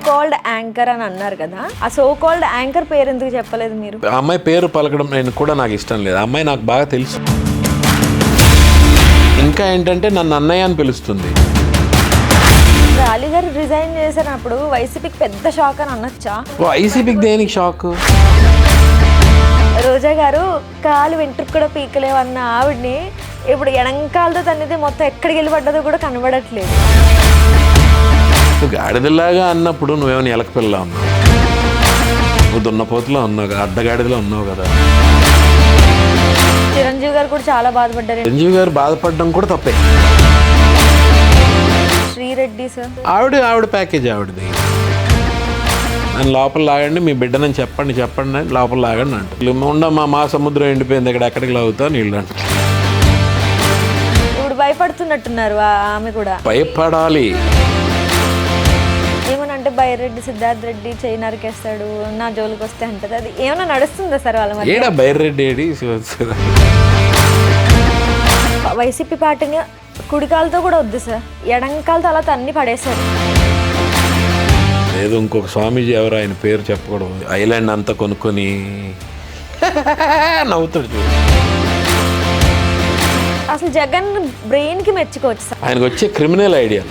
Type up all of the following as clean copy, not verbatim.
Called anchor అని అన్నారు కదా, ఆ సో కాల్డ్ యాంకర్ పేరు ఎందుకు చెప్పలేదు మీరు? ఆ అమ్మాయి పేరు పలకడం నేను కూడా నాకు ఇష్టం లేదు. ఆ అమ్మాయి నాకు బాగా తెలుసు. ఇంకా ఏంటంటే నన్ను అన్నయ్య అని పిలుస్తుంది. అలీ గారు రిజైన్ చేసినప్పుడు వైసీపీకి పెద్ద షాక్ అని అనొచ్చా? వైసీపీకి దేనికి షాక్? రోజా గారు కాలు వెంట్రుకు కూడా పీకలేవన్న ఆవిడ్ని ఇప్పుడు ఎడంకాలతో తన్నితే మొత్తం ఎక్కడికి వెళ్ళి పడ్డదో కూడా కనబడట్లేదు. నువ్వు గాడిదలాగా అన్నప్పుడు నువ్వేమైనా ఎలక పిల్ల ఉన్నావు, నువ్వు దున్నపోతులో ఉన్నావు కదా, అడ్డగాడిదలో ఉన్నావు కదా. చిరంజీవి గారు కూడా చాలా బాధపడ్డారు. చిరంజీవి గారు బాధపడడం కూడా తప్పే. శ్రీరెడ్డి సార్ ఆవిడ ప్యాకేజ్ ఆవిడది. నన్ను లోపల లాగండి, మీ బిడ్డనని చెప్పండి అని లోపల లాగండి అంట. ఉండమ్మా మా సముద్రం ఎండిపోయింది, ఇక్కడ ఎక్కడికి లాగుతావు నీళ్ళు అంట. ఇప్పుడు భయపడుతున్నట్టున్నారు ఆమె కూడా. భయపడాలి. ఏమనంటే బైరెడ్డి సిద్ధార్థ్ రెడ్డి చేయి నరికేస్తాడు నా జోలికి వస్తే అంటది. అది ఏమైనా నడుస్తుందా సార్ వాళ్ళ మధ్య? ఏడా బైరెడ్డి ఏడి? వైసీపీ పార్టీని కుడికాలతో కూడా వద్దు సార్, ఎడంకాలతో అలా తన్ని పడేశారు. లేదు, ఇంకొక స్వామీజీ ఎవరు, ఆయన పేరు చెప్పకూడదు, ఐలాండ్ అంతా కొనుక్కొని నవ్వుతాడు చూడు. అసలు జగన్ బ్రెయిన్ కి మెచ్చుకోవచ్చు సార్. ఆయనకు వచ్చే క్రిమినల్ ఐడియా.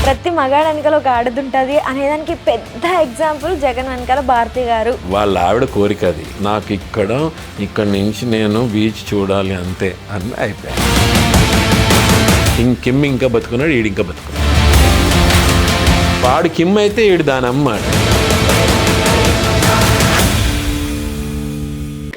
ప్రతి మగాడు వెనకాల ఒక ఆడదుంటది అనేదానికి పెద్ద ఎగ్జాంపుల్ జగన్ వెనకాల భారతి గారు. వాళ్ళ ఆవిడ కోరిక అది, నాకు ఇక్కడ నుంచి నేను బీచ్ చూడాలి అంతే అని అయిపోయాయి. కిమ్ ఇంకా బతుకున్నాడు, ఈడు ఇంకా బతుకున్నాడు. వాడు కిమ్ అయితే ఈడు దాని అమ్మాడు.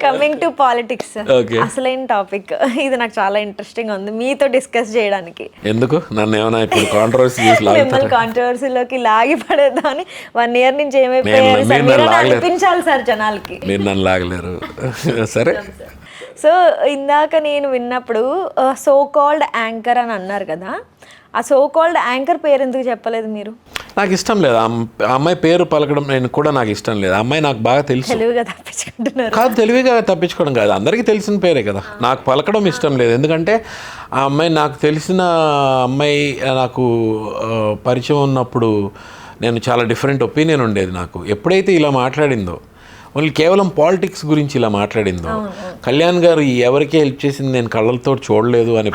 Coming to politics, Okay. అసలైన టాపిక్ ఇది. నాకు చాలా ఇంట్రెస్టింగ్ ఉంది మీతో డిస్కస్ చేయడానికి. ఎందుకు నన్ను ఏమైనా ఇప్పుడు కాంట్రవర్సీ మిమ్మల్ని కాంట్రవర్సీలోకి లాగి పడేద్దామని 1 year నుంచి ఏమైపోయారు సార్, మీరు అనిపించాలి సార్ జనాలకి. మీరు నన్ను లాగలేరు. సరే. సో ఇందాక నేను విన్నప్పుడు సో కాల్డ్ యాంకర్ అని అన్నారు కదా, ఆ సో కాల్డ్ యాంకర్ పేరు ఎందుకు చెప్పలేదు మీరు? నాకు ఇష్టం లేదు. ఆ అమ్మాయి పేరు పలకడం నేను కూడా నాకు ఇష్టం లేదు. ఆ అమ్మాయి నాకు బాగా తెలుసు. తెలివిగా తప్పించుకుంటున్నారు కాదు, తెలివిగా తప్పించుకోవడం కాదు, అందరికీ తెలిసిన పేరే కదా. నాకు పలకడం ఇష్టం లేదు. ఎందుకంటే ఆ అమ్మాయి నాకు తెలిసిన అమ్మాయి, నాకు పరిచయం ఉన్నప్పుడు నేను చాలా డిఫరెంట్ ఒపీనియన్ ఉండేది నాకు. ఎప్పుడైతే ఇలా మాట్లాడిందో, ఓన్లీ కేవలం పాలిటిక్స్ గురించి ఇలా మాట్లాడిందో, కళ్యాణ్ గారు ఎవరికి హెల్ప్ చేసింది నేను కళ్ళతో చూడలేదు అని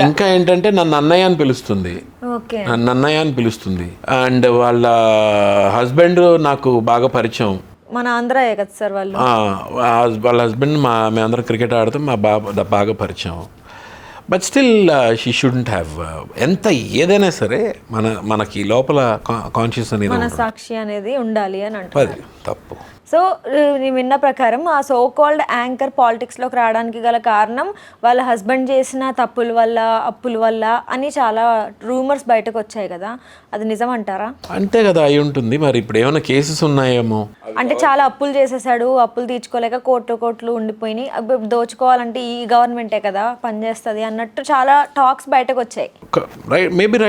ఇంకా ఏంటంటే నన్ను అన్నయ్య అని పిలుస్తుంది. అండ్ వాళ్ళ హస్బెండ్ నాకు బాగా పరిచయం. మన ఆంధ్రాయే కదా సార్ వాళ్ళు. వాళ్ళ హస్బెండ్ మేమందరం క్రికెట్ ఆడుతాం, మా బాగా పరిచయం. But still she shouldn't have. ఎంత ఏదైనా సరే మనకి లోపల కాన్షియస్ అనేది, మన సాక్షి అనేది ఉండాలి అని అంటారు. తప్పు. సో నేను విన్న ప్రకారం ఆ సో కాల్డ్ యాంకర్ పాలిటిక్స్లోకి రావడానికి గల కారణం వాళ్ళ హస్బెండ్ చేసిన తప్పుల వల్ల, అప్పుల వల్ల అని చాలా రూమర్స్ బయటకు వచ్చాయి కదా, అది నిజం అంటారా? అంతే కదా, అయి ఉంటుంది. మరి ఇప్పుడు ఏమైనా కేసెస్ ఉన్నాయేమో. అంటే చాలా అప్పులు చేసేసాడు, అప్పులు తీర్చుకోలేక కోట్లు ఉండిపోయినాయి, దోచుకోవాలంటే ఈ గవర్నమెంటే కదా పనిచేస్తుంది అన్నట్టు చాలా టాక్స్ బయటకు వచ్చాయి. మేబీ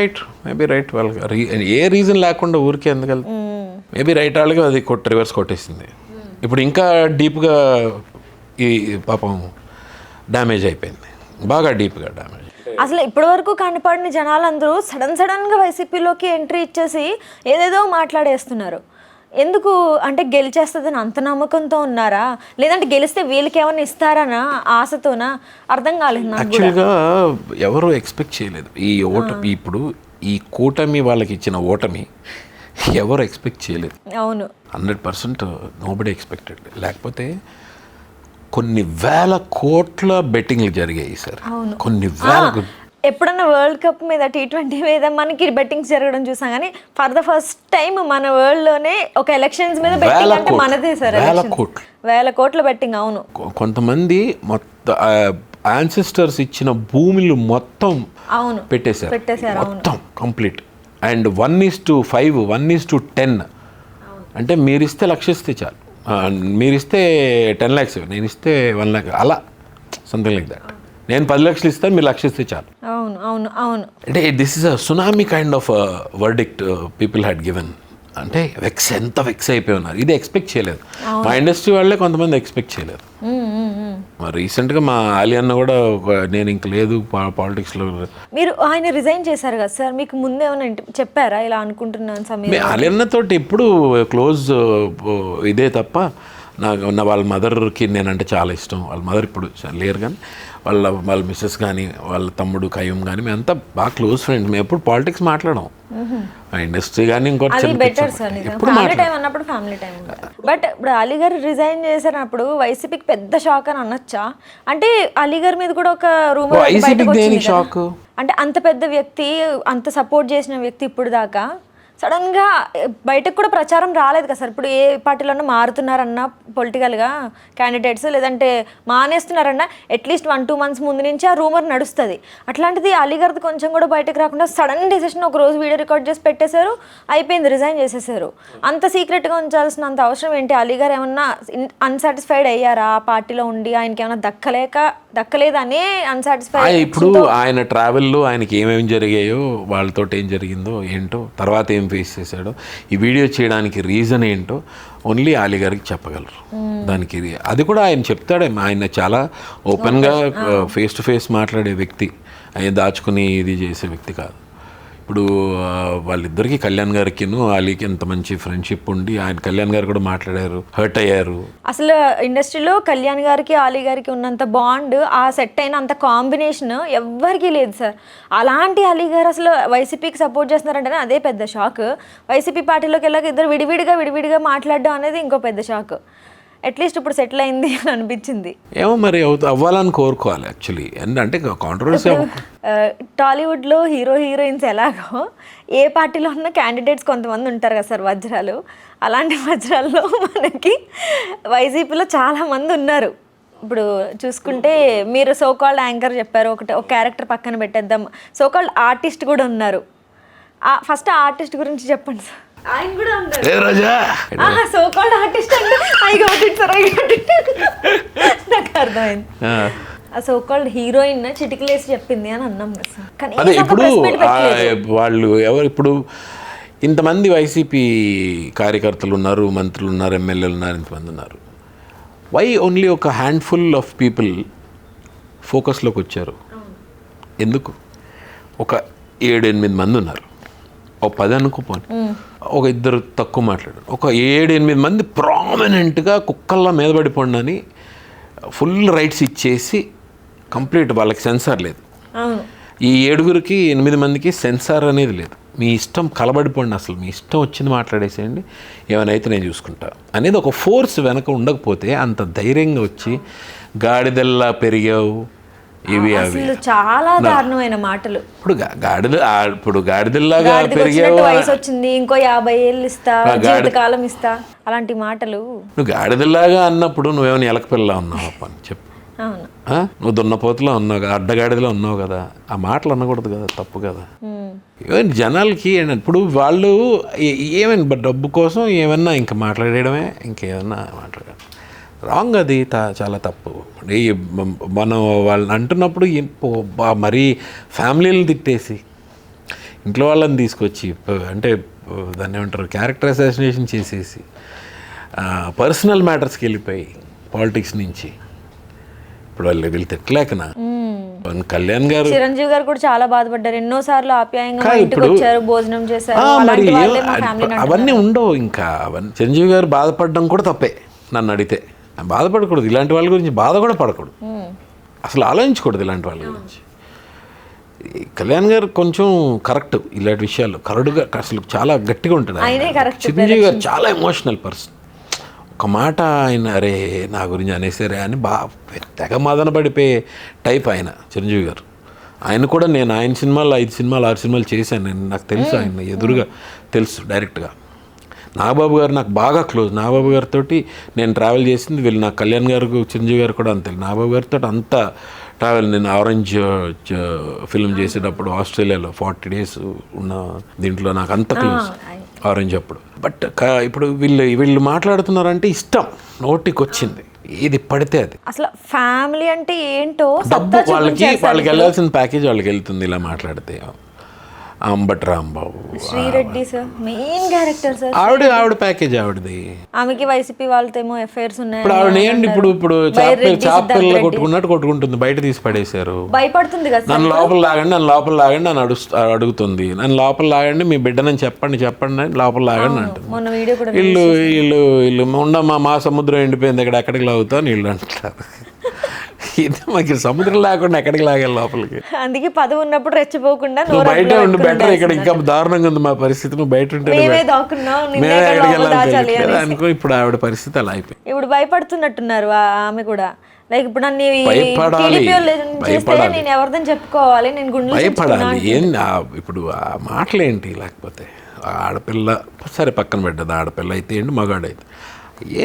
రైట్ వాళ్ళకి ఏ రీజన్ లేకుండా ఊరికే ఎందుకు వెళ్తాం. మేబీ రైట్ వాళ్ళకి అది రివర్స్ కొట్టేసింది. ఇప్పుడు ఇంకా డీప్గా ఈ పాపం డ్యామేజ్ అయిపోయింది, బాగా డీప్గా డ్యామేజ్. అసలు ఇప్పటి వరకు కనపడిన జనాలందరూ సడన్గా వైసీపీలోకి ఎంట్రీ ఇచ్చేసి ఏదేదో మాట్లాడేస్తున్నారు. ఎందుకు అంటే గెలిచేస్తుందని అంత నమ్మకంతో ఉన్నారా, లేదంటే గెలిస్తే వీళ్ళకి ఏమైనా ఇస్తారనా ఆశతోనా? అర్థం కాలేదు నాకు. యాక్చువల్గా ఎవరు ఎక్స్పెక్ట్ చేయలేదు ఈ ఓటమి. ఇప్పుడు ఈ కూటమి వాళ్ళకి ఇచ్చిన ఓటమి ఎవరు ఎక్స్పెక్ట్ చేయలేదు. అవును, 100% నోబడీ ఎక్స్పెక్టెడ్. లేకపోతే కొన్ని వేల కోట్ల బెట్టింగ్లు జరిగాయి సార్. కొన్ని వేల. ఎప్పుడన్నా వరల్డ్ కప్ మీద, T20 మీద మనకి బెట్టింగ్స్ జరగడం చూసాం, కానీ ఫర్ ద ఫస్ట్ టైం మన వరల్డ్ లోనే ఒక ఎలక్షన్స్ మీద బెట్టింగ్ అంటే మనదే సార్. వేల కోట్ల బెట్టింగ్. అవును, కొంతమంది మొత్తం యాన్సెస్టర్స్ ఇచ్చిన భూములు మొత్తం పెట్టేశారు మొత్తం కంప్లీట్. అండ్ 1:5, 1:10. అంటే మీరిస్తే 1,00,000 ఇస్తే చాలు, మీరిస్తే 10 lakhs, నేను ఇస్తే 1 lakh, అలా సంథింగ్ లైక్ దట్. నేను 10 లక్షలు ఇస్తాను, మీరు 1,00,000 ఇస్తే చాలు. అవును. అంటే this is a tsunami kind of verdict people had given. అంటే ఎంత వెక్స్ అయిపోయి ఉన్నారు. ఇది ఎక్స్పెక్ట్ చేయలేదు. మా ఇండస్ట్రీ వాళ్ళే కొంతమంది ఎక్స్పెక్ట్ చేయలేదు. రీసెంట్గా మా ఆలియన్న కూడా నేను ఇంక లేదు పాలిటిక్స్లో. మీరు ఆయన రిజైన్ చేశారు కదా సార్, మీకు ముందే ఏమైనా చెప్పారా ఇలా అనుకుంటున్నాను సమయం? ఆలియన్నతో ఎప్పుడు క్లోజ్ ఇదే తప్ప వాళ్ళ మదర్కి నేనంటే చాలా ఇష్టం. వాళ్ళ మదర్ ఇప్పుడు లేరు, కానీ వాళ్ళ మిస్సెస్ కానీ వాళ్ళ తమ్ముడు కయ్యం కానీ మేమంతా బాగా క్లోజ్ ఫ్రెండ్స్. మేము ఎప్పుడు పాలిటిక్స్ మాట్లాడడం, ఇండస్ట్రీ కానీ ఇంకోటి బెటర్ సార్. ఫ్యామిలీ టైం అన్నప్పుడు ఫ్యామిలీ టైం. బట్ ఇప్పుడు అలీ గారు రిజైన్ చేసినప్పుడు వైసీపీకి పెద్ద షాక్ అని అనొచ్చా? అంటే అలీ గారి మీద కూడా ఒక రూమర్ షాక్. అంటే అంత పెద్ద వ్యక్తి, అంత సపోర్ట్ చేసిన వ్యక్తి ఇప్పుడు దాకా సడన్గా బయటకు కూడా ప్రచారం రాలేదు కదా సార్. ఇప్పుడు ఏ పార్టీలోనూ మారుతున్నారన్నా పొలిటికల్గా క్యాండిడేట్స్, లేదంటే మానేస్తున్నారన్నా అట్లీస్ట్ 1-2 months ముందు నుంచి ఆ రూమర్ నడుస్తుంది. అట్లాంటిది అలీగారిది కొంచెం కూడా బయటకు రాకుండా సడన్ డెసిషన్ ఒక రోజు వీడియో రికార్డ్ చేసి పెట్టేశారు, అయిపోయింది, రిజైన్ చేసేసారు. అంత సీక్రెట్గా ఉంచాల్సినంత అవసరం ఏంటి? అలీగారు ఏమన్నా అన్సాటిస్ఫైడ్ అయ్యారా ఆ పార్టీలో ఉండి? ఆయనకి ఏమైనా దక్కలేదనే అన్సాటిస్ఫైడ్? ఇప్పుడు ఆయన ట్రావెల్లో ఆయనకి ఏమేమి జరిగాయో, వాళ్ళతో ఏం జరిగిందో ఏంటో, తర్వాత ఏం ఫేస్ చేశాడో, ఈ వీడియో చేయడానికి రీజన్ ఏంటో ఓన్లీ అలీ గారికి చెప్పగలరు. దానికి అది కూడా ఆయన చెప్తాడే. ఆయన చాలా ఓపెన్గా ఫేస్ టు ఫేస్ మాట్లాడే వ్యక్తి, ఆయన దాచుకుని ఇది చేసే వ్యక్తి కాదు. ఇప్పుడు వాళ్ళిద్దరికి కళ్యాణ్ గారికి అలీకి ఎంత మంచి ఫ్రెండ్షిప్ ఉండి ఆయన కళ్యాణ్ గారు కూడా మాట్లాడారు, హర్ట్ అయ్యారు. అసలు ఇండస్ట్రీలో కళ్యాణ్ గారికి అలీ గారికి ఉన్నంత బాండ్, ఆ సెట్ అయిన అంత కాంబినేషన్ ఎవ్వరికీ లేదు సార్. అలాంటి అలీ గారు అసలు వైసీపీకి సపోర్ట్ చేస్తున్నారంటేనే అదే పెద్ద షాక్. వైసీపీ పార్టీలోకి వెళ్ళాక ఇద్దరు విడివిడిగా మాట్లాడడం అనేది ఇంకో పెద్ద షాక్. అట్లీస్ట్ ఇప్పుడు సెటిల్ అయింది అని అనిపించింది. ఏమో మరి అవ్వాలని కోరుకోవాలి యాక్చువల్లీ. అంటే కాంట్రవర్సీ. టాలీవుడ్లో హీరోయిన్స్ ఎలాగో ఏ పార్టీలో ఉన్న క్యాండిడేట్స్ కొంతమంది ఉంటారు కదా సార్, వజ్రాలు. అలాంటి వజ్రాల్లో మనకి వైసీపీలో చాలామంది ఉన్నారు. ఇప్పుడు చూసుకుంటే మీరు సోకాల్డ్ యాంకర్ చెప్పారు, ఒక క్యారెక్టర్ పక్కన పెట్టేద్దాం, సోకాల్డ్ ఆర్టిస్ట్ కూడా ఉన్నారు. ఫస్ట్ ఆర్టిస్ట్ గురించి చెప్పండి సార్. ఆయన కూడా ఉన్నారు సోకాల్డ్ ఆర్టిస్ట్ అంటే నాకు అర్థమైంది. ఆ సోకాల్డ్ హీరోయిన్ చిటికలేసి చెప్పింది అని అన్నాం కదా సార్. అదే ఇప్పుడు వాళ్ళు ఎవరు, ఇప్పుడు ఇంతమంది వైసీపీ కార్యకర్తలు ఉన్నారు, మంత్రులు ఉన్నారు, ఎమ్మెల్యేలు ఉన్నారు, ఇంతమంది ఉన్నారు. వై ఓన్లీ ఒక హ్యాండ్ఫుల్ ఆఫ్ పీపుల్ ఫోకస్లోకి వచ్చారు? ఎందుకు? ఒక 7-8 మంది ఉన్నారు, ఒక 10 అనుకోపోని, ఒక 2 తక్కువ మాట్లాడారు, ఒక 7-8 మంది ప్రామినెంట్గా కుక్కల్లా మీద పడిపోండి ఫుల్ రైట్స్ ఇచ్చేసి కంప్లీట్ వాళ్ళకి సెన్సార్ లేదు. ఈ 7-8 మందికి సెన్సార్ అనేది లేదు. మీ ఇష్టం కలబడిపోండి, అసలు మీ ఇష్టం వచ్చింది మాట్లాడేసేయండి, ఏమైనా నేను చూసుకుంటా అనేది ఒక ఫోర్స్ వెనక ఉండకపోతే అంత ధైర్యంగా వచ్చి గాడిదల్లా పెరిగావు ఇవి అవి చాలా దారుణమైన మాటలు. ఇప్పుడు గాడిదల్లాగా పెరిగావు, వయసు వచ్చింది, ఇంకో 50 ఏళ్ళు ఇస్తా, జీవితకాలం ఇస్తా, అలాంటి మాటలు. నువ్వు గాడిదల్లాగా అన్నప్పుడు నువ్వేమైనా ఎలకపిల్లలా ఉన్నావు అని చెప్పు. నువ్వు దున్నపోతులో ఉన్నావు కదా, అడ్డగాడిదలో ఉన్నావు కదా, ఆ మాటలు అనకూడదు కదా, తప్పు కదా. ఈవెన్ జనాలకి ఇప్పుడు వాళ్ళు ఏమైనా డబ్బు కోసం ఏమన్నా ఇంకా మాట్లాడేయడమే, ఇంకేమన్నా మాట్లాడడం రాంగ్. అది చాలా తప్పు. మనం వాళ్ళని అంటున్నప్పుడు మరీ ఫ్యామిలీలను తిట్టేసి ఇంట్లో వాళ్ళని తీసుకొచ్చి అంటే దాన్ని ఏమంటారు, క్యారెక్టర్ అసాసినేషన్ చేసేసి పర్సనల్ మ్యాటర్స్కి వెళ్ళిపోయి పాలిటిక్స్ నుంచి ఇప్పుడు వీళ్ళు తిట్టలేకనా. కళ్యాణ్ గారు, చిరంజీవి గారు కూడా చాలా బాధపడ్డారు, ఎన్నోసార్లు ఆప్యాయంగా ఇంటికి వచ్చారు, భోజనం చేశారు. అవన్నీ ఉండవు ఇంకా. అవన్నీ చిరంజీవి గారు బాధపడడం కూడా తప్పే నన్ను అడిగితే. బాధపడకూడదు, ఇలాంటి వాళ్ళ గురించి బాధ కూడా పడకూడదు, అసలు ఆలోచించకూడదు ఇలాంటి వాళ్ళ గురించి. కళ్యాణ్ గారు కొంచెం కరెక్ట్ ఇలాంటి విషయాలు, కరడుగా అసలు చాలా గట్టిగా ఉంటాడు. చిరంజీవి గారు చాలా ఎమోషనల్ పర్సన్. ఒక మాట ఆయన అరే నా గురించి అనేసారే అని తెగ మదన పడిపోయే టైప్ ఆయన చిరంజీవి గారు. ఆయన కూడా నేను ఆయన సినిమాలు 5 సినిమాలు 6 సినిమాలు చేశాను, నేను నాకు తెలుసు, ఆయన ఎదురుగా తెలుసు డైరెక్ట్గా. నాగబాబు గారు నాకు బాగా క్లోజ్. నాగబాబు గారితో నేను ట్రావెల్ చేసింది వీళ్ళు, నాకు కళ్యాణ్ గారు చిరంజీవి గారు కూడా అంతే. నాగబాబు గారితో అంతా ట్రావెల్. నేను ఆరెంజ్ ఫిల్మ్ చేసేటప్పుడు ఆస్ట్రేలియాలో 40 days ఉన్న దీంట్లో నాకు అంత క్లోజ్ ఆరెంజ్ అప్పుడు. బట్ ఇప్పుడు వీళ్ళు మాట్లాడుతున్నారంటే ఇష్టం నోటికి వచ్చింది, ఏది పడితే అది. అసలు ఫ్యామిలీ అంటే ఏంటో డబ్బు వాళ్ళకి వెళ్ళాల్సిన ప్యాకేజ్ వాళ్ళకి వెళ్తుంది ఇలా మాట్లాడితే. Ambati Rambabu, Sri Reddy sir main character sir. ఆవిడ ప్యాకేజ్ ఆవిడది. ఆమెకి వైసీపీ వాళ్ళతో ఏమో ఎఫైర్స్ ఉన్నాయి. ఇప్పుడు ఆవిడ ఏంటి ఇప్పుడు చాపపిల్ల కొట్టుకున్నట్టు కొట్టుకుంటుంది, బయట తీసి పడేశారు. భయపడుతుంది కదా నన్ను లోపల లాగండి నన్ను అడుగుతుంది, నన్ను లోపల లాగండి, మీ బిడ్డనని చెప్పండి అని లోపల లాగండి అంటుంది. మొన్న వీడియో కూడా వీళ్ళు ఉండమ్మా, మా సముద్రం ఎండిపోయింది, ఇక్కడ ఎక్కడికి లాగుతావు వీళ్ళు అంటారు. ఇది మాకు సముద్రం లేకుండా ఎక్కడికి లాగాలి లోపలికి. అందుకే పదవి ఉన్నప్పుడు రెచ్చిపోకుండా నువ్వు బయట ఉండి బెటర్, ఇక్కడ ఇంకా దారుణంగా ఉంది మా పరిస్థితి, నువ్వు బయట ఉంటే అనుకో. ఇప్పుడు ఆవిడ పరిస్థితి అలా అయిపోయింది. ఇప్పుడు భయపడుతున్నట్టున్నారు ఆమె కూడా. లైక్ ఇప్పుడు నన్ను నేను ఎవరిదని చెప్పుకోవాలి, నేను గుండె భయపడాలి. ఇప్పుడు ఆ మాటలేంటి, లేకపోతే ఆడపిల్ల సరే పక్కన పెట్టదు, ఆడపిల్ల అయితే ఏంటి మగాడైతే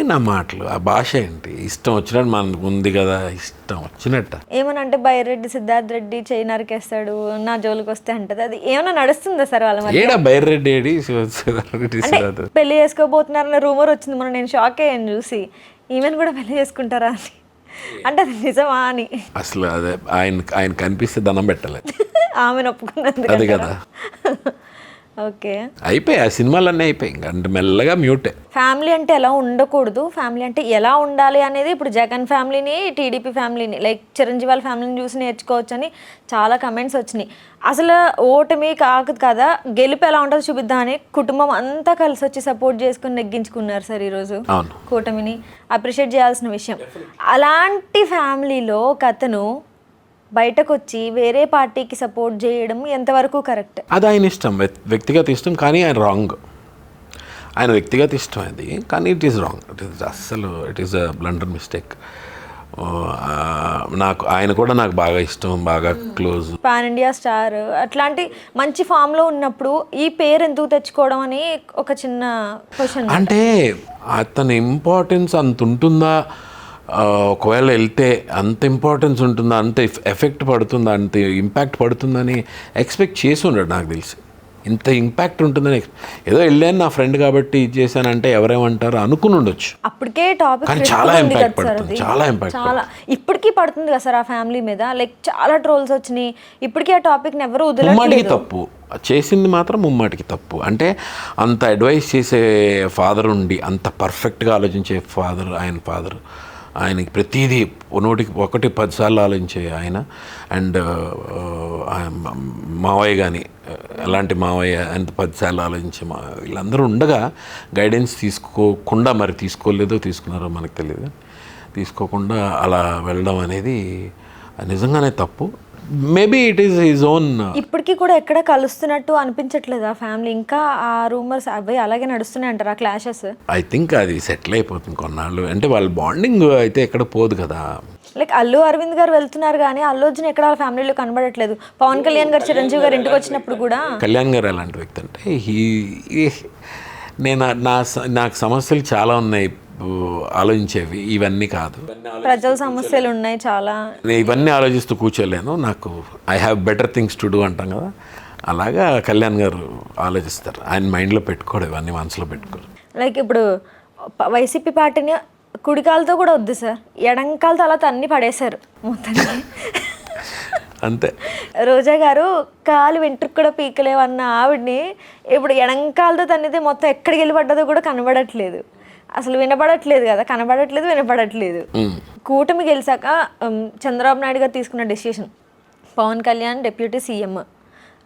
నా మాటలు, ఆ భాష ఏంటి, ఇష్టం వచ్చినట్టు మనకు ఉంది కదా, ఇష్టం వచ్చినట్ట. ఏమనంటే బైరెడ్డి సిద్ధార్థ్ రెడ్డి చేయి నరికేస్తాడు నా జోలికి వస్తే అంటది, అది ఏమన్నా నడుస్తుందా సార్ వాళ్ళ మధ్య? ఏడా బైరెడ్డి పెళ్లి చేసుకోబోతున్నారన్న రూమర్ వచ్చింది మొన్న, నేను షాక్ అయ్యాను చూసి. ఈమెను కూడా పెళ్లి చేసుకుంటారా అని, అంటే అది నిజమా అని. అసలు అదే ఆయన కనిపిస్తే దండం పెట్టలేదు, ఆమెను ఒప్పుకున్నది అది కదా. ఓకే, అయిపోయి ఆ సినిమాలన్నీ అయిపోయి ఇంకా అంటే మెల్లగా మ్యూటే. ఫ్యామిలీ అంటే ఎలా ఉండకూడదు, ఫ్యామిలీ అంటే ఎలా ఉండాలి అనేది ఇప్పుడు జగన్ ఫ్యామిలీని, టీడీపీ ఫ్యామిలీని, లైక్ చిరంజీవి వాళ్ళ ఫ్యామిలీని చూసి నేర్చుకోవచ్చు అని చాలా కమెంట్స్ వచ్చినాయి. అసలు ఓటమి కాదు కదా, గెలుపు ఎలా ఉంటుందో చూపిద్దామని కుటుంబం అంతా కలిసి వచ్చి సపోర్ట్ చేసుకుని నెగ్గించుకున్నారు సార్ ఈరోజు కూటమిని. అప్రిషియేట్ చేయాల్సిన విషయం. అలాంటి ఫ్యామిలీలో ఒక అతను బయటకు వచ్చి వేరే పార్టీకి సపోర్ట్ చేయడం ఎంతవరకు కరెక్ట్? అది ఆయన ఇష్టం, వ్యక్తిగత ఇష్టం, కానీ ఆయన రాంగ్. ఆయన వ్యక్తిగత ఇష్టం అది, కానీ it is wrong. It is a blunder mistake. ఆయన కూడా నాకు బాగా ఇష్టం, బాగా క్లోజ్, పాన్ ఇండియా స్టార్, అట్లాంటి మంచి ఫామ్లో ఉన్నప్పుడు ఈ పేరు ఎందుకు తెచ్చుకోవడం అని ఒక చిన్న క్వశ్చన్. అంటే అతని ఇంపార్టెన్స్ అంత ఉంటుందా, ఒకవేళ వెళ్తే అంత ఇంపార్టెన్స్ ఉంటుందా, అంత ఎఫెక్ట్ పడుతుందా, అంత ఇంపాక్ట్ పడుతుందని ఎక్స్పెక్ట్ చేసి ఉండడు నాకు తెలిసి. ఇంత ఇంపాక్ట్ ఉంటుందని ఏదో వెళ్ళాను నా ఫ్రెండ్ కాబట్టి ఇది చేశానంటే ఎవరేమంటారు అనుకుని ఉండొచ్చు. అప్పటికే టాపిక్ కానీ చాలా ఇంపాక్ట్ పడుతుంది, చాలా ఇంపాక్ట్ చాలా ఇప్పటికీ పడుతుంది కదా సార్ ఆ ఫ్యామిలీ మీద. లైక్ చాలా ట్రోల్స్ వచ్చినాయి, ఇప్పటికీ ఆ టాపిక్ని ఎవరు ముమ్మాటికి తప్పు చేసింది మాత్రం ముమ్మాటికి తప్పు. అంటే అంత అడ్వైస్ చేసే ఫాదర్ ఉండి, అంత పర్ఫెక్ట్గా ఆలోచించే ఆయన ఫాదర్, ఆయనకి ప్రతిదీ నోటికి 1-10 సార్లు ఆలోచించే ఆయన. అండ్ మావయ్య కానీ అలాంటి మావయ్య అంత 10 సార్లు ఆలోచించే వీళ్ళందరూ ఉండగా గైడెన్స్ తీసుకోకుండా, మరి తీసుకున్నారో మనకు తెలియదు, తీసుకోకుండా అలా వెళ్ళడం అనేది నిజంగానే తప్పు. Maybe it is his own. ఇప్పటికీ కూడా ఎక్కడ కలుస్తున్నట్టు అనిపించట్లేదు ఆ ఫ్యామిలీ, ఇంకా ఆ రూమర్స్ అవి అలాగే నడుస్తున్నాయి అంటారు, ఆ క్లాషెస్. ఐ థింక్ అది సెటిల్ అయిపోతుంది కొన్నాళ్ళు, అంటే వాళ్ళ బాండింగ్ అయితే ఎక్కడ పోదు కదా. లైక్ అల్లు అరవింద్ గారు వెళ్తున్నారు కానీ అల్లు అర్జున్ ఎక్కడ వాళ్ళ ఫ్యామిలీలో కనబడట్లేదు. పవన్ కళ్యాణ్ గారు చిరంజీవి గారు ఇంటికి వచ్చినప్పుడు కూడా. కళ్యాణ్ గారు ఎలాంటి వ్యక్తి అంటే నాకు సమస్యలు చాలా ఉన్నాయి ఆలోచించేవి, ఇవన్నీ కాదు. ప్రజల సమస్యలు ఉన్నాయి చాలా, నేను ఇవన్నీ ఆలోచిస్తూ కూర్చోలేను. నాకు I have better things to do అంటాం కదా, అలాగా కళ్యాణ్ గారు ఆలోచిస్తారు. ఆయన మైండ్లో పెట్టుకోడు, ఇవన్నీ మనసులో పెట్టుకోరు. లైక్ ఇప్పుడు వైసీపీ పార్టీని కుడికాలతో కూడా వద్దు సార్, ఎడంకాలతో అలా తన్ని పడేశారు మొత్తానికి. అంతే. రోజా గారు కాలు వెంట్రుకు కూడా పీకలేవన్న ఆవిడ్ని ఇప్పుడు ఎడంకాలతో తన్నితే మొత్తం ఎక్కడికి వెళ్ళి పడ్డదో కూడా కనబడట్లేదు, అసలు వినపడట్లేదు కదా, వినపడట్లేదు. కూటమి గెలిచాక చంద్రబాబు నాయుడు గారు తీసుకున్న decision, Pawan Kalyan deputy CM,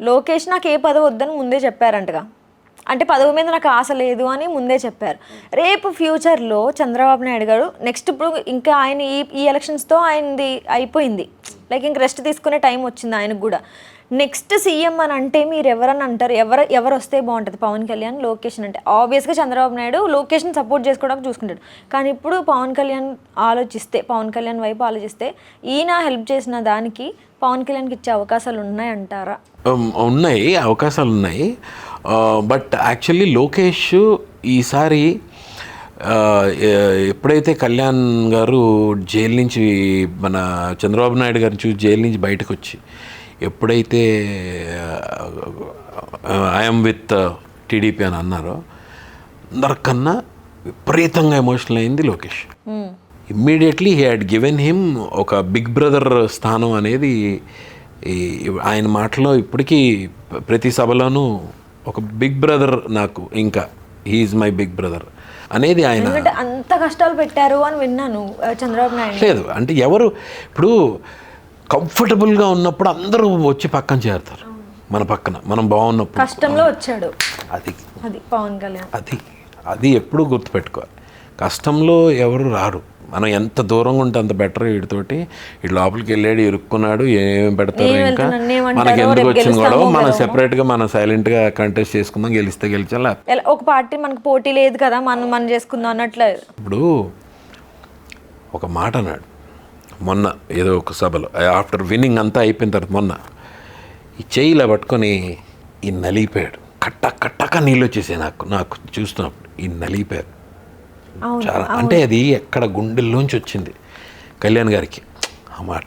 Lokesh నాకు ఏ పదవి వద్దని ముందే చెప్పారంటగా, అంటే పదవి మీద నాకు ఆశ లేదు అని ముందే చెప్పారు. రేపు ఫ్యూచర్లో చంద్రబాబు నాయుడు గారు నెక్స్ట్ ఇప్పుడు ఇంకా ఆయన ఈ ఎలక్షన్స్తో ఆయనది అయిపోయింది, లైక్ ఇంక రెస్ట్ తీసుకునే టైం వచ్చింది ఆయనకు కూడా. నెక్స్ట్ సీఎం అని అంటే మీరు ఎవరని అంటారు, ఎవరు వస్తే బాగుంటుంది? పవన్ కళ్యాణ్, లోకేష్ అంటే ఆబ్వియస్గా చంద్రబాబు నాయుడు లోకేష్ని సపోర్ట్ చేసుకోవడానికి చూసుకుంటాడు. కానీ ఇప్పుడు పవన్ కళ్యాణ్ వైపు ఆలోచిస్తే ఈయన హెల్ప్ చేసిన దానికి పవన్ కళ్యాణ్కి ఇచ్చే అవకాశాలు ఉన్నాయంటారా? ఉన్నాయి, అవకాశాలు ఉన్నాయి. బట్ యాక్చువల్లీ లోకేష్ ఈసారి ఎప్పుడైతే కళ్యాణ్ గారు జైలు నుంచి, మన చంద్రబాబు నాయుడు గారిని చూసి జైలు నుంచి బయటకు వచ్చి ఎప్పుడైతే ఐఎమ్ విత్ టీడీపీ అని అన్నారో, అందరికన్నా విపరీతంగా ఎమోషనల్ అయింది Lokesh. Immediately he had given him ఒక బిగ్ బ్రదర్ స్థానం అనేది ఆయన మాటలో ఇప్పటికీ ప్రతి సభలోనూ ఒక బిగ్ బ్రదర్ నాకు, ఇంకా హీఈస్ మై బిగ్ బ్రదర్ అనేది ఆయన. ఎందుకంటే అంత కష్టాలు పెట్టారు అని విన్నాను చంద్రబాబు నాయుడు. లేదు అంటే ఎవరు ఇప్పుడు కంఫర్టబుల్గా ఉన్నప్పుడు అందరూ వచ్చి పక్కన చేరుతారు, మన పక్కన మనం బాగున్నప్పుడు. కష్టంలో వచ్చాడు అది పవన్ కళ్యాణ్. అది ఎప్పుడూ గుర్తుపెట్టుకోవాలి. కష్టంలో ఎవరు రారు. మనం ఎంత దూరంగా ఉంటే అంత బెటర్. వీటితోటి ఇటు లోపలికి వెళ్ళాడు, ఇరుక్కున్నాడు, ఏమేమి పెడతారు, ఇంకా మనకి ఎందుకు వచ్చిన గొడవ, మనం సెపరేట్గా మనం సైలెంట్గా కంటెస్ట్ చేసుకుందాం, గెలిస్తే గెలిచాలా. ఒక పార్టీ మనకు పోటీ లేదు కదా, మనం చేసుకుందాం అన్నట్లేదు. ఇప్పుడు ఒక మాట అన్నాడు మొన్న ఏదో ఒక సభలో, ఆఫ్టర్ విన్నింగ్ అంతా అయిపోయిన తర్వాత, మొన్న ఈ చెయ్యిలా పట్టుకొని ఈ నలిగిపోయాడు. కట్టక నీళ్ళు వచ్చేసాయి నాకు చూస్తున్నప్పుడు. ఈ నలిగిపోయారు చాలా. అంటే అది ఎక్కడ గుండెల్లోంచి వచ్చింది కళ్యాణ్ గారికి ఆ మాట.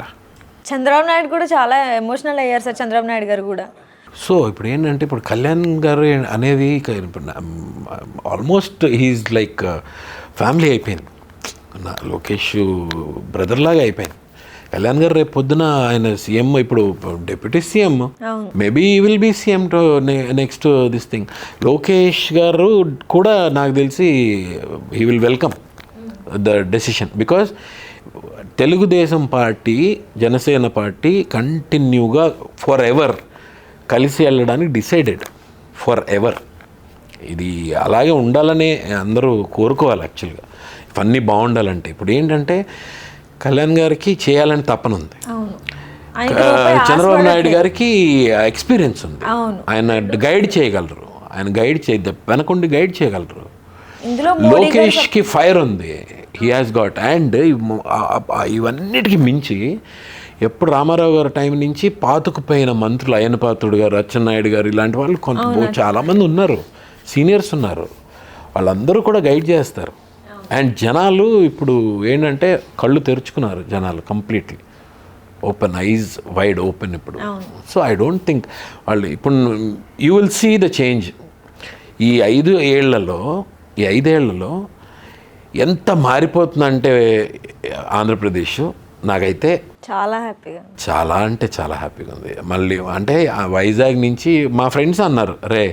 చంద్రబాబు నాయుడు కూడా చాలా ఎమోషనల్ అయ్యారు సార్, చంద్రబాబు నాయుడు గారు కూడా. సో ఇప్పుడు ఏంటంటే ఇప్పుడు కళ్యాణ్ గారు అనేది ఆల్మోస్ట్ హీఈస్ లైక్ ఫ్యామిలీ అయిపోయింది. లోకేష్ బ్రదర్ లాగా అయిపోయింది కళ్యాణ్ గారు. రేపు పొద్దున ఆయన సీఎం, ఇప్పుడు deputy CM, maybe he will be CM to next this thing. Lokesh garu కూడా నాకు తెలిసి he will welcome the decision, because Telugu Desam party, Jana Sena party కంటిన్యూగా ఫర్ ఎవర్ కలిసి వెళ్ళడానికి డిసైడెడ్, ఫర్ ఎవర్. ఇది అలాగే ఉండాలని అందరూ కోరుకోవాలి యాక్చువల్గా, ఇవన్నీ బాగుండాలంటే. ఇప్పుడు ఏంటంటే కళ్యాణ్ గారికి చేయాలని తపన ఉంది, చంద్రబాబు నాయుడు గారికి ఎక్స్పీరియన్స్ ఉంది, ఆయన గైడ్ చేయగలరు, ఆయన వెనకుండి గైడ్ చేయగలరు. లోకేష్కి ఫైర్ ఉంది, హీ హాస్ గాట్. అండ్ ఇవన్నిటికీ మించి ఎప్పుడు రామారావు గారి టైం నుంచి పాతుకుపోయిన మంత్రులు, అయ్యన్న పాత్రుడు గారు, అచ్చెన్నాయుడు గారు, ఇలాంటి వాళ్ళు చాలామంది ఉన్నారు, సీనియర్స్ ఉన్నారు, వాళ్ళందరూ కూడా గైడ్ చేస్తారు. అండ్ జనాలు ఇప్పుడు ఏంటంటే కళ్ళు తెరుచుకున్నారు, జనాలు completely open, eyes wide open ఇప్పుడు. సో ఐ డోంట్ థింక్ వాళ్ళు ఇప్పుడు you will see the change. ఈ 5 ఏళ్లలో ఎంత మారిపోతుందంటే ఆంధ్రప్రదేశ్, నాకైతే చాలా హ్యాపీగా, చాలా అంటే చాలా హ్యాపీగా ఉంది. మళ్ళీ అంటే వైజాగ్ నుంచి మా ఫ్రెండ్స్ అన్నారు, రే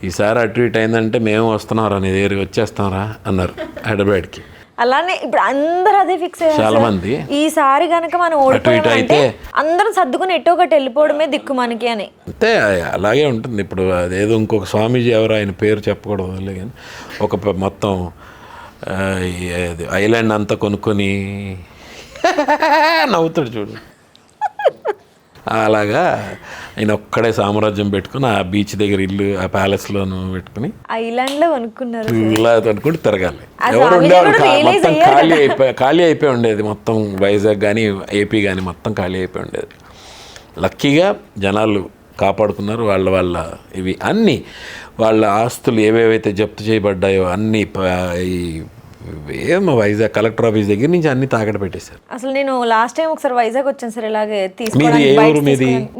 ఈసారి అటు ఇటు అయిందంటే మేము వస్తున్నారా, నీ దగ్గరికి వచ్చేస్తాంరా అన్నారు హైదరాబాద్కి. అలానే ఇప్పుడు అందరూ అదే ఫిక్స్ అయ్యారు చాలా మంది. ఈసారి కనుక మనం ఓడిపోయామంటే అందరం సర్దుకుని ఎట్టో ఒకటి వెళ్ళిపోవడమే దిక్కు మనకి అని. అంతే, అలాగే ఉంటుంది. ఇప్పుడు అదేదో ఇంకొక స్వామీజీ ఎవరు, ఆయన పేరు చెప్పకూడదు కానీ, ఒక మొత్తం ఐలాండ్ అంతా కొనుక్కొని నవ్వుతాడు చూడు, అలాగా ఆయన ఒక్కడే సామ్రాజ్యం పెట్టుకుని ఆ బీచ్ దగ్గర ఇల్లు, ఆ ప్యాలెస్లోను పెట్టుకుని ఐలాండ్ లో కొనుక్కున్నారు, అనుకుంటే తిరగాలి. ఎవరు ఉండేవారు, మొత్తం ఖాళీ అయిపోయి ఉండేది, మొత్తం వైజాగ్ కానీ ఏపీ కానీ మొత్తం ఖాళీ అయిపోయి ఉండేది. లక్కీగా జనాలు కాపాడుకున్నారు వాళ్ళ ఇవి అన్నీ, వాళ్ళ ఆస్తులు ఏవేవైతే జప్తు చేయబడ్డాయో అన్నీ ఏమో వైజాగ్ కలెక్టర్ ఆఫీస్ దగ్గర నుంచి అన్ని తాకట పెట్టేశారు. అసలు నేను లాస్ట్ టైం ఒకసారి వైజాగ్ వచ్చాను సార్, ఇలాగే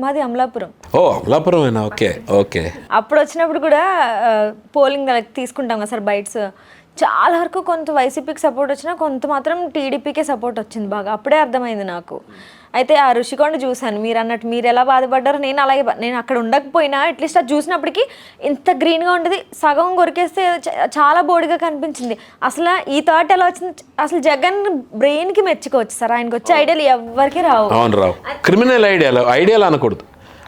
మాది అమలాపురం. ఓ అమలాపురం, ఓకే. అప్పుడు వచ్చినప్పుడు కూడా పోలింగ్ తీసుకుంటాం కదా సార్ బైట్స్, చాలా వరకు కొంత వైసీపీకి సపోర్ట్ వచ్చినా కొంత మాత్రం టీడీపీకే సపోర్ట్ వచ్చింది బాగా. అప్పుడే అర్థమైంది నాకు. అయితే ఆ ఋషికొండ చూశాను, మీరు అన్నట్టు మీరు ఎలా బాధపడ్డారు, నేను అలాగే. నేను అక్కడ ఉండకపోయినా అట్లీస్ట్ అది చూసినప్పటికీ ఇంత గ్రీన్గా ఉంటుంది, సగం కొరికేస్తే చాలా బోడిగా కనిపించింది. అసలు ఈ థాట్ ఎలా వచ్చింది, అసలు జగన్ బ్రెయిన్కి మెచ్చుకోవచ్చు సార్, ఆయనకు వచ్చే ఐడియాలు ఎవరికి రావు. అవును, రావు. క్రిమినల్ ఐడియాలు అనకూడదు,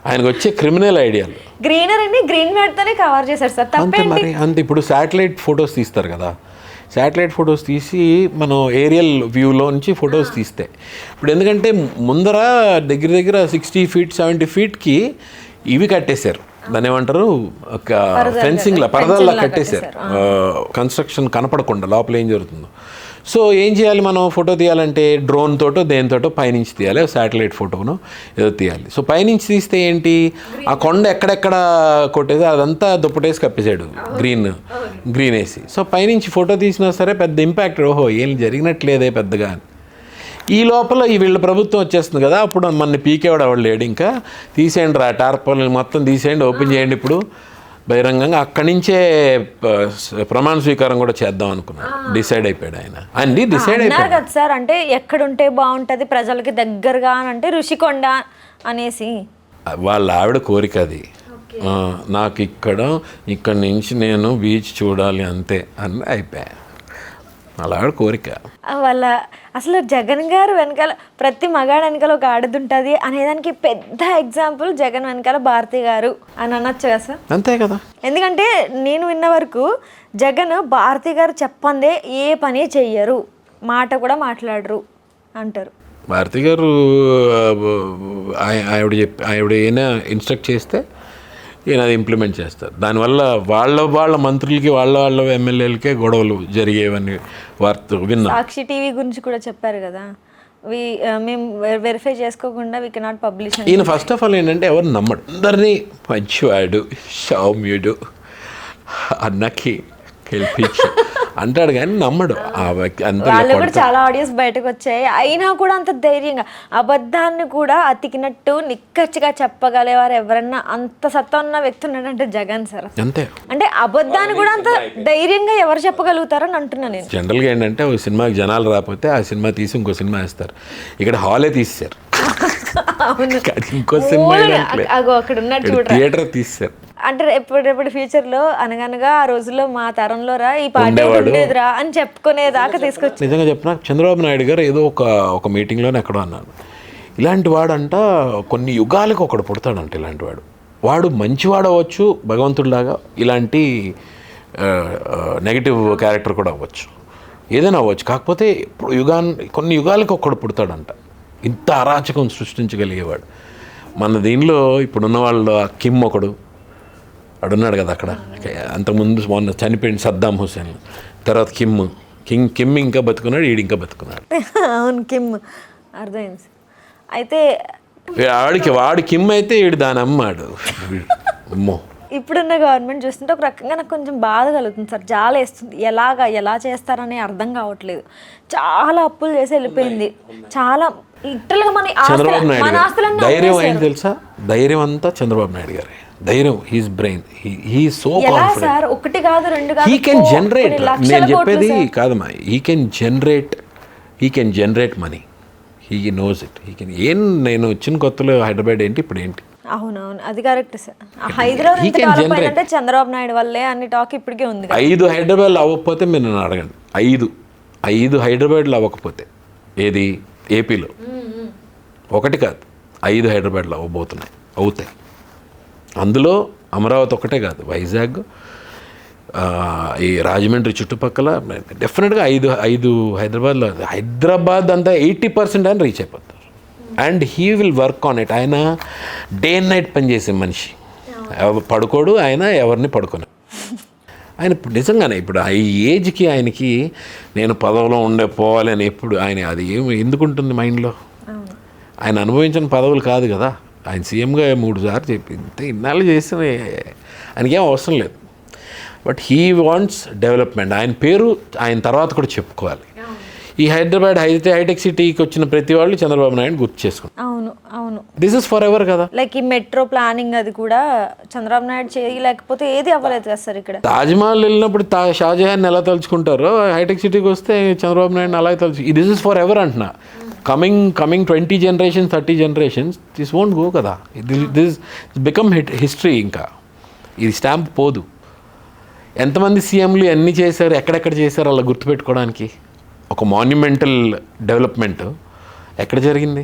ఆయనకు వచ్చే క్రిమినల్ ఐడియాలు. గ్రీనరీని గ్రీన్ మ్యాట్తోనే కవర్ చేశారు సార్, తప్పేంటి? అంతే. ఇప్పుడు శాటిలైట్ ఫొటోస్ తీస్తారు కదా, శాటిలైట్ ఫొటోస్ తీసి మనం ఏరియల్ వ్యూలో నుంచి ఫొటోస్ తీస్తే, ఇప్పుడు ఎందుకంటే ముందర దగ్గర 60 feet 70 feetకి ఇవి కట్టేశారు, దాన్ని ఏమంటారు, ఫెన్సింగ్లా పరదాల్లా కట్టేశారు, కన్స్ట్రక్షన్ కనపడకుండా లోపల ఏం జరుగుతుందో. సో ఏం చేయాలి, మనం ఫోటో తీయాలంటే డ్రోన్ తోటో దేనితోటో పైనుంచి తీయాలి, శాటిలైట్ ఫోటోను ఏదో తీయాలి. సో పైనుంచి తీస్తే ఏంటి, ఆ కొండ ఎక్కడెక్కడ కొట్టేసి అదంతా దుప్పటేసి కప్పేసాడు, గ్రీన్ వేసి. సో పైనుంచి ఫోటో తీసినా సరే పెద్ద ఇంపాక్ట్, ఓహో ఏం జరిగినట్లేదే పెద్దగా. ఈ లోపల వీళ్ళ ప్రభుత్వం వచ్చేస్తుంది కదా, అప్పుడు మన పీకేవాడు ఎవడు లేడు, ఇంకా తీసేయండి రా టార్పాలిన్ మొత్తం తీసేయండి, ఓపెన్ చేయండి, ఇప్పుడు బహిరంగంగా అక్కడి నుంచే ప్రమాణ స్వీకారం కూడా చేద్దాం అనుకున్నాడు. డిసైడ్ అయిపోయాడు ఆయన అండి, డిసైడ్ అన్నారు అయిపోయాడు. కదా సార్, అంటే ఎక్కడుంటే బాగుంటుంది ప్రజలకి దగ్గరగా అని అంటే ఋషికొండ అనేసి వాళ్ళ ఆవిడ కోరిక అది. నాకు ఇక్కడి నుంచి నేను బీచ్ చూడాలి అంతే అని అయిపోయా. వాళ్ళ ఆవిడ కోరిక. వాళ్ళ అసలు జగన్ గారు వెనకాల ప్రతి మగాడు వెనకాల ఒక ఆడది ఉంటుంది అనేదానికి పెద్ద ఎగ్జాంపుల్ జగన్ వెనకాల భారతి గారు అని అనొచ్చు కదా సార్? అంతే కదా. ఎందుకంటే నేను విన్న వరకు జగన్ భారతి గారు చెప్పందే ఏ పని చెయ్యరు, మాట కూడా మాట్లాడరు అంటారు. భారతి గారు ఆవిడ ఏమైనా ఇన్స్ట్రక్ట్ చేస్తే ఈయన అది ఇంప్లిమెంట్ చేస్తారు. దానివల్ల వాళ్ళ మంత్రులకి వాళ్ళ ఎమ్మెల్యేలకే గొడవలు జరిగేవని వార్త విన్నా. సాక్షి టీవీ గురించి కూడా చెప్పారు కదా, మేము వెరిఫై చేసుకోకుండా వీ కెనాట్ పబ్లిష్. ఈయన ఫస్ట్ ఆఫ్ ఆల్ ఏంటంటే ఎవరు నమ్మడు, అందరినీ మంచివాడు సౌమ్యుడు అన్నకి గెలిపించి అంటాడు కానీ నమ్మడు ఆ వ్యక్తి. వాళ్ళు కూడా చాలా ఆడియోస్ బయటకు వచ్చాయి, అయినా కూడా అంత ధైర్యంగా అబద్ధాన్ని కూడా అతికినట్టు నిక్కచ్చిగా చెప్పగలేవారు ఎవరన్నా అంత సత్తా ఉన్న వ్యక్తి ఉన్నాడంటే జగన్ సార్. అంతే. అంటే అబద్ధాన్ని కూడా అంత ధైర్యంగా ఎవరు చెప్పగలుగుతారని అంటున్నా నేను. జనరల్గా ఏంటంటే ఒక సినిమాకి జనాలు రాకపోతే ఆ సినిమా తీసి ఇంకో సినిమా వేస్తారు. ఇక్కడ హాలే తీసేశారు, ఇంకో సినిమా అక్కడ ఉన్నట్టు థియేటర్ తీసేశారు. అంటే ఎప్పుడు ఫ్యూచర్లో అనగనగా ఆ రోజుల్లో మా తరంలో రా ఈ పార్టీ ఉండేదిరా అని చెప్పుకునేదాకా తీసుకొచ్చి. నిజంగా చెప్పిన చంద్రబాబు నాయుడు గారు ఏదో ఒక మీటింగ్లోనే ఎక్కడో అన్నాను, ఇలాంటి వాడంట కొన్ని యుగాలకు ఒకడు పుడతాడంట. ఇలాంటి వాడు మంచివాడు అవ్వచ్చు భగవంతుడిలాగా, ఇలాంటి నెగిటివ్ క్యారెక్టర్ కూడా అవ్వచ్చు, ఏదైనా అవ్వచ్చు. కాకపోతే కొన్ని యుగాలకు ఒకడు పుడతాడంట, ఇంత అరాచకం సృష్టించగలిగేవాడు. మన దీనిలో ఇప్పుడున్న వాళ్ళు కిమ్ ఒకడు అడున్నాడు కదా అక్కడ, అంతకుముందు మొన్న చనిపోయింది సద్దాం హుసేన్, తర్వాత కిమ్ ఇంకా బతుకున్నాడు, ఈడు ఇంకా బతుకున్నాడు. అవును, కిమ్ అర్థమైంది. అయితే వాడు కిమ్ అయితే ఈడు దాని అమ్మాడు. అమ్మో, ఇప్పుడున్న గవర్నమెంట్ చూస్తుంటే ఒక రకంగా నాకు కొంచెం బాధ కలుగుతుంది సార్, జాలేస్తుంది. ఎలా చేస్తారని అర్థం కావట్లేదు. చాలా అప్పులు చేసి వెళ్ళిపోయింది, చాలా లిటరల్గా చంద్రబాబు నాయుడు ధైర్యం అయింది తెలుసా? ధైర్యం అంతా చంద్రబాబు నాయుడు గారే ధైర్యం. He's brain, he's so confident. ఒకటి కాదు రెండు కాదు, హీ కెన్ జనరేట్. నేను చెప్పేది కాదమ్మా, he can generate money, he knows it. నేను వచ్చిన కొత్తలో హైదరాబాద్ ఏంటి, ఇప్పుడు ఏంటి? అవునవును, అది కరెక్ట్ సార్. హైదరాబాద్ అంటే చంద్రబాబు నాయుడు వల్లే అన్ని టాక్ ఇప్పటికే ఉంది. 5 హైదరాబాద్లో అవ్వకపోతే మీరు నన్ను అడగండి. 5 హైదరాబాద్లో అవ్వకపోతే ఏది ఏపీలో ఒకటి కాదు 5 హైదరాబాద్లో అవుతాయి. అందులో అమరావతి ఒకటే కాదు, వైజాగ్, ఈ రాజమండ్రి చుట్టుపక్కల డెఫినెట్గా 5 హైదరాబాద్ అంతా 80% అని రీచ్ అయిపోతారు. And he will work on it. ఆయన డే అండ్ నైట్ పనిచేసే మనిషి, పడుకోడు ఆయన, ఎవరిని పడుకోను ఆయన. నిజంగానే ఇప్పుడు ఈ ఏజ్కి ఆయనకి నేను పదవిలో పోవాలి అని ఎప్పుడు ఆయన అది ఎందుకు ఉంటుంది మైండ్లో? ఆయన అనుభవించిన పదవులు కాదు కదా. ఆయన సీఎంగా 3 సార్లు చెప్పింది, ఇన్నాళ్ళు చేసిన ఆయనకేం అవసరం లేదు. But he wants development. ఆయన పేరు ఆయన తర్వాత కూడా చెప్పుకోవాలి. ఈ హైదరాబాద్ హైటెక్ సిటీకి వచ్చిన ప్రతి వాళ్ళు చంద్రబాబు నాయుడు గుర్తు చేసుకుంటారు. అవును, దిస్ ఇస్ ఫర్ ఎవర్ కదా. లైక్ ఈ మెట్రో ప్లానింగ్ అది కూడా చంద్రబాబు నాయుడు చేయలేకపోతే ఏది అవ్వలేదు కదా సార్. ఇక్కడ తాజ్మహల్ వెళ్ళినప్పుడు షాజహాన్ ఎలా తలుచుకుంటారో, హైటెక్ సిటీకి వస్తే చంద్రబాబు నాయుడు అలాగే తలుచు. దిస్ ఇస్ ఫర్ ఎవర్ అంటున్నా. Coming 20 generations 30 generations this won't go కదా. This become history. ఇంకా ఇది స్టాంప్ పోదు. ఎంతమంది సీఎంలు ఎన్ని చేశారు, ఎక్కడెక్కడ చేశారు అలా గుర్తుపెట్టుకోవడానికి. ఒక మాన్యుమెంటల్ డెవలప్మెంట్ ఎక్కడ జరిగింది,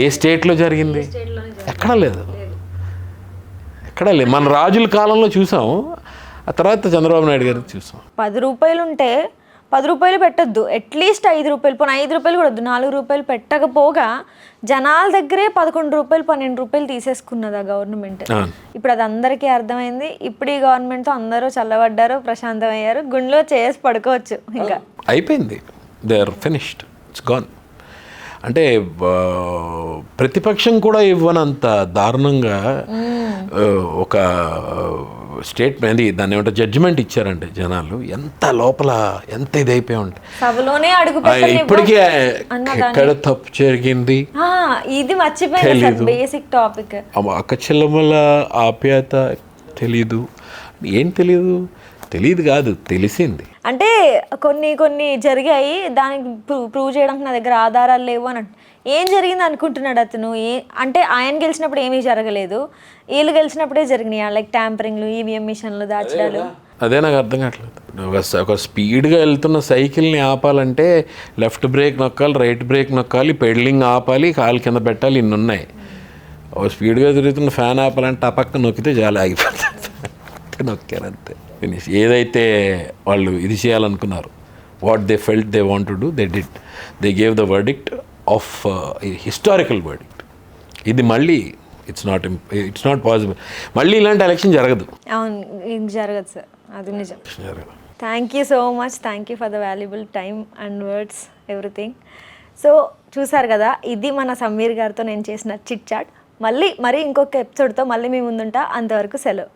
ఏ స్టేట్లో జరిగింది? ఎక్కడా లేదు. మన రాజుల కాలంలో చూసాం, ఆ తర్వాత చంద్రబాబు నాయుడు గారికి చూసాం. 10 రూపాయలు ఉంటే 10 రూపాయలు పెట్టద్దు, అట్లీస్ట్ 5 రూపాయలు, పోనీ 5 రూపాయలు కూడా వద్దు, 4 రూపాయలు పెట్టకపోగా జనాల దగ్గరే 11 రూపాయలు 12 రూపాయలు తీసేసుకున్నది ఆ గవర్నమెంట్. ఇప్పుడు అది అందరికీ అర్థమైంది. ఇప్పుడు ఈ గవర్నమెంట్తో అందరూ చల్లబడ్డారు, ప్రశాంతమయ్యారు, గుండెలో చేసి పడుకోవచ్చు. ఇంకా అయిపోయింది, they are finished, it's gone. అంటే ప్రతిపక్షం కూడా ఇవ్వనంత దారుణంగా ఒక స్టేట్మెంట్, దాన్ని ఏమంటే జడ్జిమెంట్ ఇచ్చారంటే జనాలు ఎంత లోపల ఎంత ఇదైపోయి ఉంటాయి. ఇప్పటికీ ఎక్కడ తప్పు జరిగింది ఇది మర్చిపోయింది. బేసిక్ టాపిక్ అక్క చెల్లెమ్మల ఆప్యాయత తెలీదు. ఏం తెలియదు కాదు, తెలిసింది. అంటే కొన్ని జరిగాయి, దానికి ప్రూవ్ చేయడానికి నా దగ్గర ఆధారాలు లేవు అని ఏం జరిగింది అనుకుంటున్నాడు అతను? అంటే ఆయన గెలిచినప్పుడు ఏమీ జరగలేదు, వీళ్ళు గెలిచినప్పుడే జరిగినాయి, లైక్ ట్యాంపరింగ్లు, ఈవీఎం మిషన్లు దాచడాలు. అదే నాకు అర్థం కావట్లేదు. ఒక స్పీడ్గా వెళ్తున్న సైకిల్ని ఆపాలంటే లెఫ్ట్ బ్రేక్ నొక్కాలి, రైట్ బ్రేక్ నొక్కాలి, పెడలింగ్ ఆపాలి, కాలు కింద పెట్టాలి, ఇన్ని ఉన్నాయి. ఒక స్పీడ్గా తిరుగుతున్న ఫ్యాన్ ఆపాలంటే ఆ పక్క నొక్కితే చాలా ఆగిపోతుంది. నొక్కారు అంతే, ఫినిష్. ఏదైతే వాళ్ళు ఇది చేయాలనుకున్నారు, what they felt they want to do, they did. They gave the verdict of historical verdict. ఇది మళ్ళీ ఇట్స్ నాట్ పాసిబుల్. మళ్ళీ ఇలాంటి ఎలక్షన్ జరగదు. అవును, ఇది జరగదు సార్, అది నిజం. జరగదు. Thank you so much, thank you for the valuable time and words, everything. So చూసారు కదా, ఇది మన సమీర్ గారితో నేను చేసిన చిట్ చాట్. మళ్ళీ ఇంకొక ఎపిసోడ్తో మళ్ళీ మీ ముందుంటా. అంతవరకు సెలవు.